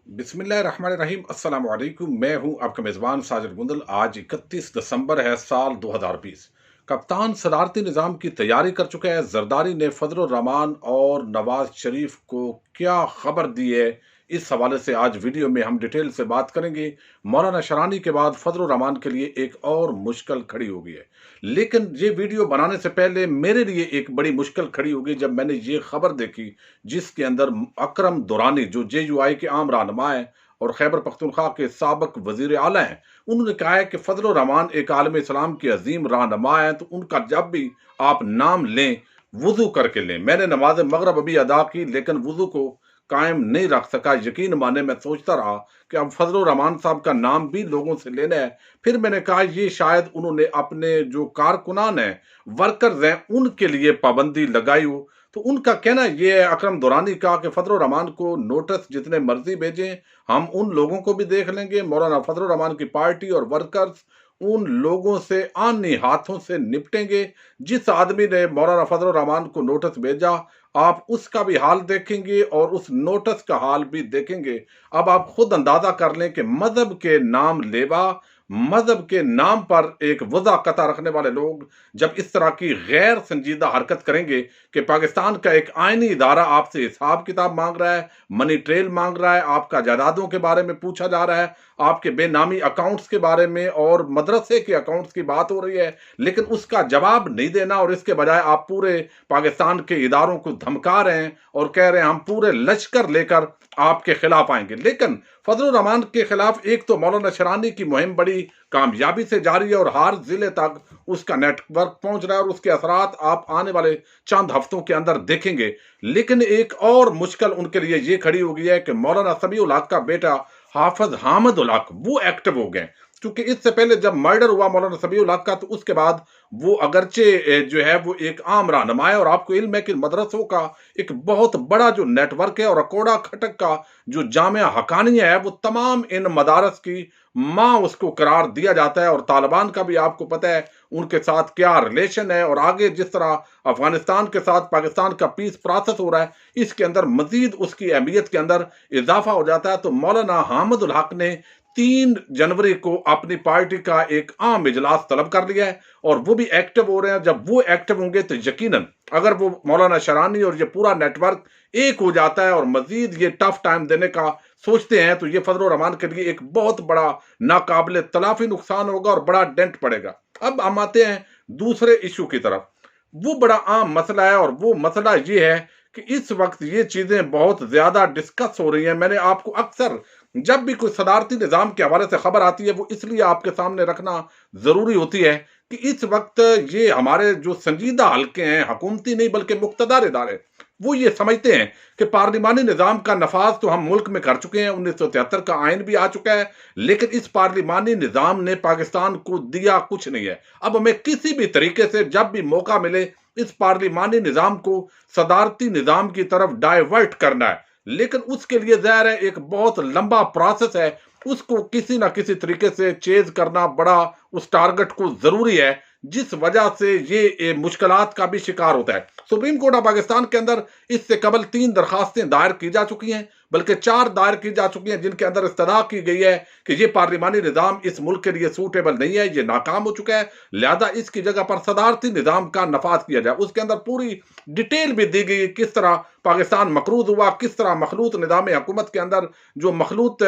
बिस्मिल्लाहिर्रहमानिर्रहीम अस्सलाम वालेकुम। मैं हूं आपका मेज़बान साजिद गुंदल। आज 31 दिसंबर है साल 2020। कप्तान सदारती निज़ाम की तैयारी कर चुका है। जरदारी ने फजलुर रहमान और नवाज शरीफ को क्या खबर दी है, इस हवाले से आज वीडियो में हम डिटेल से बात करेंगे। मौलाना शरानी के बाद फजलुर रहमान के लिए एक और मुश्किल खड़ी हो गई है। लेकिन ये वीडियो बनाने से पहले मेरे लिए एक बड़ी मुश्किल खड़ी हो गई जब मैंने ये खबर देखी जिसके अंदर अकरम दुरानी जो JUI के आम रहनुमा हैं और खैबर पख्तूनख्वा के साबिक वजीर आला हैं, उन्होंने कहा है कि फजलुर रहमान एक आलम इस्लाम के अजीम रहनुमा हैं, तो उनका जब भी आप नाम लें वुजू करके लें। मैंने नमाज मगरब अभी अदा की लेकिन वुजू को कायम नहीं रख सका। यकीन माने मैं सोचता रहा कि अब फजलुर रहमान साहब का नाम भी लोगों से लेना है। फिर मैंने कहा ये शायद उन्होंने अपने जो कारकुनान हैं, वर्कर्स हैं, उनके लिए पाबंदी लगाई हो। तो उनका कहना ये है, अकरम दुरानी का, कि फजलुर रहमान को नोटिस जितने मर्जी भेजें, हम उन लोगों को भी देख लेंगे। मौलाना फजलुर रहमान की पार्टी और वर्कर्स उन लोगों से आने हाथों से निपटेंगे। जिस आदमी ने मौलाना फजलुर रहमान को नोटिस भेजा, आप उसका भी हाल देखेंगे और उस नोटिस का हाल भी देखेंगे। अब आप खुद अंदाजा कर लें कि मजहब के नाम लेवा, मजहब के नाम पर एक वज़ा कता रखने वाले लोग जब इस तरह की गैर संजीदा हरकत करेंगे कि पाकिस्तान का एक आईनी इदारा आपसे हिसाब किताब मांग रहा है, मनी ट्रेल मांग रहा है, आपका जायदादों के बारे में पूछा जा रहा है, आपके बेनामी अकाउंट्स के बारे में और मदरसे के अकाउंट्स की बात हो रही है, लेकिन उसका जवाब नहीं देना और इसके बजाय आप पूरे पाकिस्तान के इदारों को धमका रहे हैं और कह रहे हैं हम पूरे लश्कर लेकर आपके खिलाफ आएंगे। लेकिन फजलुर रहमान के खिलाफ एक तो मौलाना शरानी की मुहिम बड़ी कामयाबी से जारी है और हर जिले तक उसका नेटवर्क पहुंच रहा है और उसके असरात आप आने वाले चंद हफ्तों के अंदर देखेंगे। लेकिन एक और मुश्किल उनके लिए ये खड़ी हो गई है कि मौलाना समीउल हक का बेटा हाफिज हामिद उल हक वो एक्टिव हो गए। क्योंकि इससे पहले जब मर्डर हुआ मौलाना समीउल हक का, तो उसके बाद वो अगरचे जो है वो एक आम रहनुमा है और आपको इल्म है कि मदरसों का एक बहुत बड़ा जो नेटवर्क है और अकोड़ा खटक का जो जामिया हकानिया है वो तमाम इन मदारस की माँ उसको करार दिया जाता है। और तालिबान का भी आपको पता है उनके साथ क्या रिलेशन है और आगे जिस तरह अफगानिस्तान के साथ पाकिस्तान का पीस प्रोसेस हो रहा है, इसके अंदर मजीद उसकी अहमियत के अंदर इजाफा हो जाता है। तो मौलाना हामिद उल हक ने 3 जनवरी को अपनी पार्टी का एक आम इजलास तलब कर लिया है और वो भी एक्टिव हो रहे हैं। जब वो एक्टिव होंगे तो यकीनन अगर वो मौलाना शरानी और ये पूरा नेटवर्क एक हो जाता है और मजीद ये टफ टाइम देने का सोचते हैं, तो ये फजलुर रहमान के लिए एक बहुत बड़ा नाकाबिले तलाफी नुकसान होगा और बड़ा डेंट पड़ेगा। अब हम आते हैं दूसरे इशू की तरफ। वो बड़ा आम मसला है और वो मसला ये है कि इस वक्त ये चीजें बहुत ज्यादा डिस्कस हो रही हैं। मैंने आपको अक्सर जब भी कोई सदारती निजाम के हवाले से खबर आती है वो इसलिए आपके सामने रखना जरूरी होती है कि इस वक्त ये हमारे जो संजीदा हल्के हैं, हुकूमती नहीं बल्कि मुक्तदार इदारे, वो ये समझते हैं कि पार्लिमानी निजाम का नफाज तो हम मुल्क में कर चुके हैं, 1973 का आइन भी आ चुका है, लेकिन इस पार्लिमानी निजाम ने पाकिस्तान को दिया कुछ नहीं है। अब हमें किसी भी तरीके से जब भी मौका मिले इस पार्लिमानी निजाम को सदारती निजाम की तरफ डाइवर्ट करना है, लेकिन उसके लिए ज़ाहिर है एक बहुत लंबा प्रोसेस है। उसको किसी ना किसी तरीके से चेज करना बड़ा उस टारगेट को जरूरी है, जिस वजह से ये मुश्किलात का भी शिकार होता है। सुप्रीम कोर्ट ऑफ पाकिस्तान के अंदर इससे कबल 3 दरखास्तें दायर की जा चुकी हैं, बल्कि 4 दायर की जा चुकी हैं, जिनके अंदर इस्तदा की गई है कि ये पार्लिमानी निजाम इस मुल्क के लिए सूटेबल नहीं है, ये नाकाम हो चुका है, लिहाजा इसकी जगह पर सदारती निजाम का नफाज किया जाए। उसके अंदर पूरी डिटेल भी दी गई किस तरह पाकिस्तान मकरूज हुआ, किस तरह मखलूत निजाम हुकूमत के अंदर जो मखलूत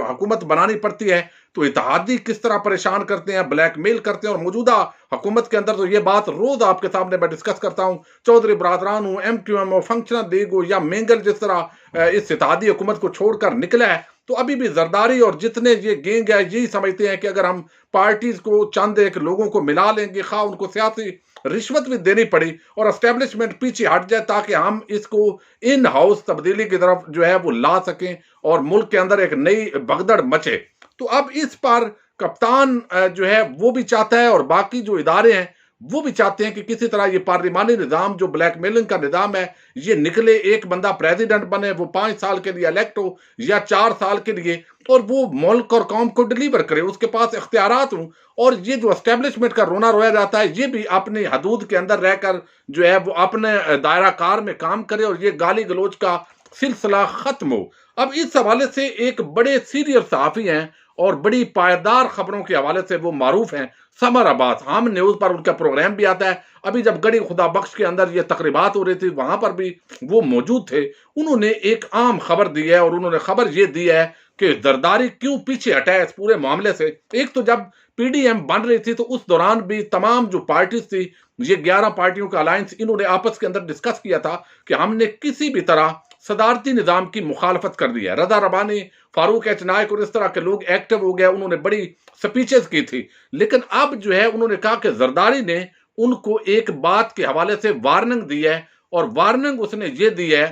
हुकूमत बनानी पड़ती है तो इत्तेहादी किस तरह परेशान करते हैं, ब्लैकमेल करते हैं। और मौजूदा हुकूमत के अंदर तो ये बात रोज आपके सामने मैं डिस्कस करता हूँ, चौधरी बरादरान हो, MQM हो, फंक्शनल लीग हो या मेंगल जिस तरह इस इत्तेहादी हुकूमत को छोड़कर निकला है, तो अभी भी जरदारी और जितने ये गैंग है यही समझते हैं कि अगर हम पार्टीज को चंद एक लोगों को मिला लेंगे, खा उनको सियासी रिश्वत भी देनी पड़ी और एस्टेब्लिशमेंट पीछे हट जाए ताकि हम इसको इन हाउस तब्दीली की तरफ जो है वो ला सकें और मुल्क के अंदर एक नई भगदड़ मचे। तो अब इस पर कप्तान जो है वो भी चाहता है और बाकी जो इदारे हैं वो भी चाहते हैं कि किसी तरह ये पार्लिमानी निजाम जो ब्लैकमेलिंग का निजाम है ये निकले, एक बंदा प्रेसिडेंट बने, वो 5 साल के लिए इलेक्ट हो या 4 साल के लिए, और वो मुल्क और कौम को डिलीवर करे, उसके पास इख्तियारात हों। और ये जो एस्टेब्लिशमेंट का रोना रोया जाता है ये भी अपनी हदूद के अंदर रहकर जो है वो अपने दायरा कार में काम करे और ये गाली गलोच का सिलसिला खत्म हो। अब इस हवाले से एक बड़े सीरियस सहाफ़ी हैं और बड़ी पायदार खबरों के हवाले से वो मारूफ हैं, समर अब्बास। हम न्यूज़ पर उनका प्रोग्राम भी आता है। अभी जब गड़ी खुदा बख्श के अंदर ये तकरीबात हो रही थी, वहां पर भी वो मौजूद थे। उन्होंने एक आम खबर दी है और उन्होंने खबर ये दी है कि जरदारी क्यों पीछे हटा है इस पूरे मामले से। एक तो जब पीडीएम बन रही थी तो उस दौरान भी तमाम जो पार्टीज थी, ये 11 पार्टियों का अलायंस, इन्होंने आपस के अंदर डिस्कस किया था कि हमने किसी भी तरह सदारती निजाम की मुखालफत कर दी है। रजा रबानी, फारूक एच नायक और इस तरह के लोग एक्टिव हो गए, उन्होंने बड़ी स्पीचेस की थी। लेकिन अब जो है उन्होंने कहा कि जरदारी ने उनको एक बात के हवाले से वार्निंग दी है और वार्निंग उसने ये दी है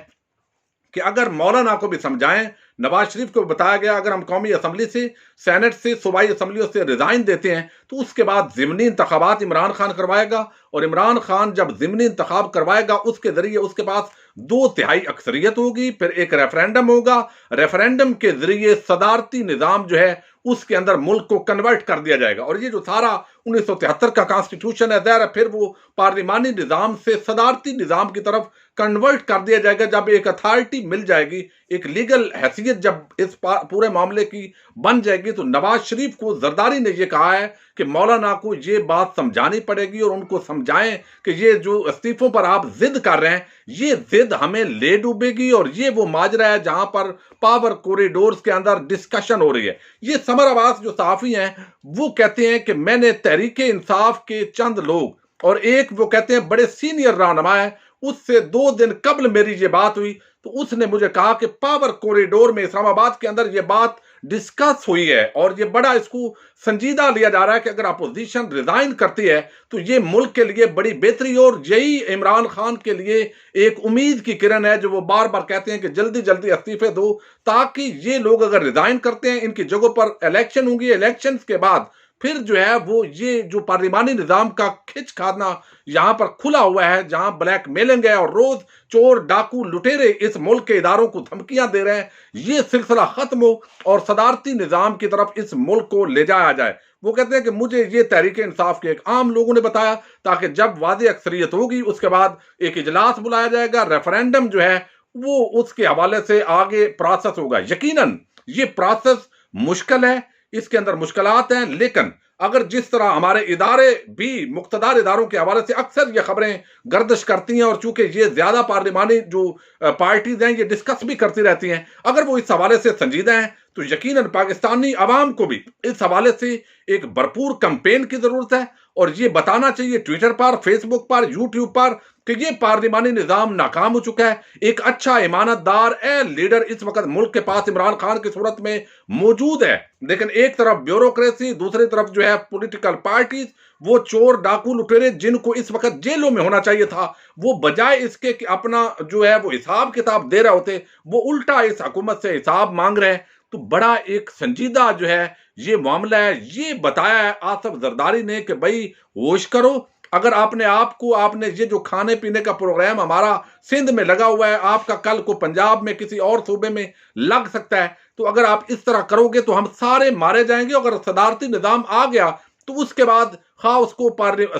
कि अगर मौलाना को भी समझाएं, नवाज शरीफ को बताया गया अगर हम कौमी असम्बली से, सेनेट से, सूबाई असम्बलियों से रिजाइन देते हैं तो उसके बाद ज़िमनी इंतखाबात इमरान खान करवाएगा और इमरान खान जब ज़िमनी इंतखाब करवाएगा उसके जरिए उसके पास 2/3 अक्सरियत होगी, फिर एक रेफरेंडम होगा, रेफरेंडम के जरिए सदारती निज़ाम जो है उसके अंदर मुल्क को कन्वर्ट कर दिया जाएगा। और ये जो सारा 1973 का कॉन्स्टिट्यूशन है, ज़ाहिर है फिर वो पार्लिमानी निज़ाम से सदारती निज़ाम की तरफ कन्वर्ट कर दिया जाएगा जब एक अथॉरिटी मिल जाएगी, एक लीगल हैसियत जब इस पूरे मामले की बन जाएगी। तो नवाज शरीफ को जरदारी ने यह कहा है कि मौलाना को ये बात समझानी पड़ेगी और उनको समझाएं कि ये जो इस्तीफों पर आप जिद कर रहे हैं, ये जिद हमें ले डूबेगी और ये वो माजरा है जहां पर पावर कॉरिडोर्स के अंदर डिस्कशन हो रही है। ये समर अब्बास जो सहाफी हैं वो कहते हैं कि मैंने तहरीक इंसाफ के चंद लोग और एक वो कहते हैं बड़े सीनियर रहनुमा है, उससे 2 दिन कबल मेरी ये बात हुई तो उसने मुझे कहा कि पावर कॉरिडोर में इस्लामाबाद के अंदर ये बात डिस्कस हुई है और ये बड़ा इसको संजीदा लिया जा रहा है कि अगर अपोजिशन रिजाइन करती है तो ये मुल्क के लिए बड़ी बेहतरी और यही इमरान खान के लिए एक उम्मीद की किरण है जो वो बार बार कहते हैं कि जल्दी जल्दी इस्तीफे दो, ताकि ये लोग अगर रिजाइन करते हैं इनकी जगहों पर इलेक्शन होंगी, इलेक्शन के बाद फिर जो है वो ये जो पार्लिमानी निजाम का खिंच खाना यहां पर खुला हुआ है, जहां ब्लैक मेलिंग है और रोज चोर डाकू लुटेरे इस मुल्क के इदारों को धमकियां दे रहे हैं, ये सिलसिला खत्म हो और सदारती निजाम की तरफ इस मुल्क को ले जाया जाए। वो कहते हैं कि मुझे ये तहरीक इंसाफ के एक आम लोगों ने बताया, ताकि जब वादे अक्सरियत होगी उसके बाद एक इजलास बुलाया जाएगा, रेफरेंडम जो है वो उसके हवाले से आगे प्रोसेस होगा। यकीनन ये प्रोसेस मुश्किल है, इसके अंदर मुश्किलात हैं, लेकिन अगर जिस तरह हमारे इदारे भी मुख्तदार इदारों के हवाले से अक्सर ये खबरें गर्दिश करती हैं और चूंकि ये ज्यादा पार्लिमानी जो पार्टीज हैं ये डिस्कस भी करती रहती हैं, अगर वो इस हवाले से संजीदा हैं तो यकीनन पाकिस्तानी अवाम को भी इस हवाले से एक भरपूर कैंपेन की जरूरत है और ये बताना चाहिए ट्विटर पर, फेसबुक पर, यूट्यूब पर कि ये पार्लिमानी निजाम नाकाम हो चुका है। एक अच्छा ईमानदार लीडर इस वक्त मुल्क के पास इमरान खान की सूरत में मौजूद है, लेकिन एक तरफ ब्यूरोक्रेसी, दूसरी तरफ जो है पॉलिटिकल पार्टीज, वो चोर डाकू लुटेरे जिनको इस वक्त जेलों में होना चाहिए था, वो बजाय इसके कि अपना जो है वो हिसाब किताब दे रहे होते, वो उल्टा इस हुकूमत से हिसाब मांग रहे हैं। तो बड़ा एक संजीदा जो है ये मामला है। ये बताया है आसिफ जरदारी ने कि भाई होश करो, अगर आपने ये जो खाने पीने का प्रोग्राम हमारा सिंध में लगा हुआ है, आपका कल को पंजाब में किसी और सूबे में लग सकता है, तो अगर आप इस तरह करोगे तो हम सारे मारे जाएंगे। अगर सदारती निजाम आ गया तो उसके बाद खा उसको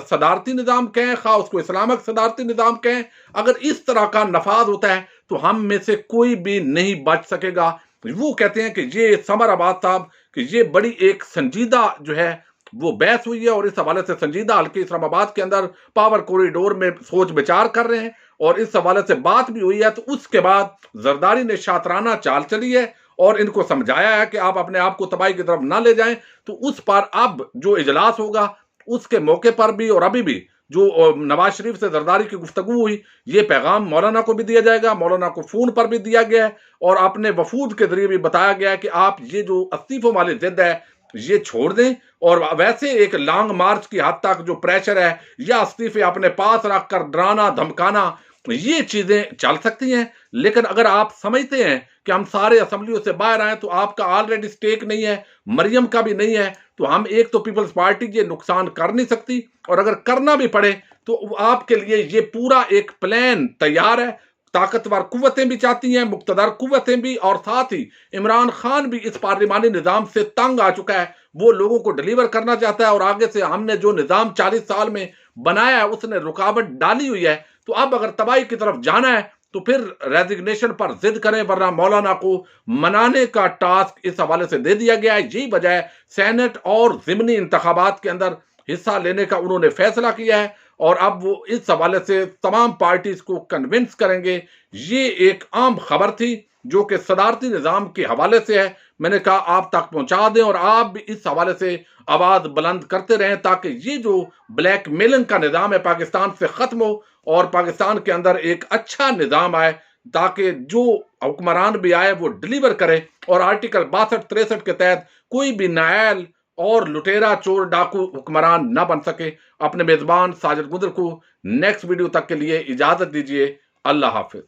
सदारती निजाम कहें, खा उसको इस्लामिक सदारती निजाम कहें, अगर इस तरह का नफाज होता है तो हम में से कोई भी नहीं बच सकेगा। वो कहते हैं कि ये समर अब्बास साहब कि ये बड़ी एक संजीदा जो है वो बहस हुई है और इस हवाले से संजीदा हल्के इस्लामाबाद के अंदर पावर कॉरिडोर में सोच विचार कर रहे हैं और इस हवाले से बात भी हुई है। तो उसके बाद जरदारी ने शातराना चाल चली है और इनको समझाया है कि आप अपने आप को तबाही की तरफ ना ले जाएं। तो उस पर अब जो इजलास होगा उसके मौके पर भी और अभी भी जो नवाज शरीफ से जरदारी की गुफ्तगू हुई, ये पैगाम मौलाना को भी दिया जाएगा, मौलाना को फोन पर भी दिया गया है और अपने वफूद के जरिए भी बताया गया है कि आप ये जो इस्तीफों वाली जिद है ये छोड़ दें और वैसे एक लॉन्ग मार्च की हद तक जो प्रेशर है या इस्तीफे अपने पास रखकर डराना धमकाना, ये चीजें चल सकती हैं। लेकिन अगर आप समझते हैं कि हम सारे असेंबलियों से बाहर आए तो आपका ऑलरेडी स्टेक नहीं है, मरियम का भी नहीं है, तो हम एक तो पीपल्स पार्टी ये नुकसान कर नहीं सकती और अगर करना भी पड़े तो आपके लिए ये पूरा एक प्लान तैयार है। ताकतवर कुव्वतें भी चाहती हैं, मुक्तदर कुव्वतें भी, और साथ ही इमरान खान भी इस पार्लिमानी निजाम से तंग आ चुका है, वो लोगों को डिलीवर करना चाहता है और आगे से हमने जो निजाम 40 साल में बनाया है उसने रुकावट डाली हुई है। तो अब अगर तबाही की तरफ जाना है तो फिर रेजिग्नेशन पर जिद करें, वरना मौलाना को मनाने का टास्क इस हवाले से दे दिया गया है। यही वजह है सेनेट और ज़िमनी इंतखाबात के अंदर हिस्सा लेने का उन्होंने फैसला किया है और अब वो इस हवाले से तमाम पार्टीज को कन्विंस करेंगे। ये एक आम खबर थी जो कि सदारती निज़ाम के हवाले से है। मैंने कहा आप तक पहुंचा दें और आप भी इस हवाले से आवाज बुलंद करते रहें ताकि ये जो ब्लैकमेलिंग का निज़ाम है पाकिस्तान से खत्म हो और पाकिस्तान के अंदर एक अच्छा निज़ाम आए, ताकि जो हुक्मरान भी आए वो डिलीवर करे और आर्टिकल 62-63 के तहत कोई भी नायल और लुटेरा चोर डाकू हुक्मरान ना बन सके। अपने मेजबान साजिद गुंदर को नेक्स्ट वीडियो तक के लिए इजाजत दीजिए। अल्लाह हाफिज।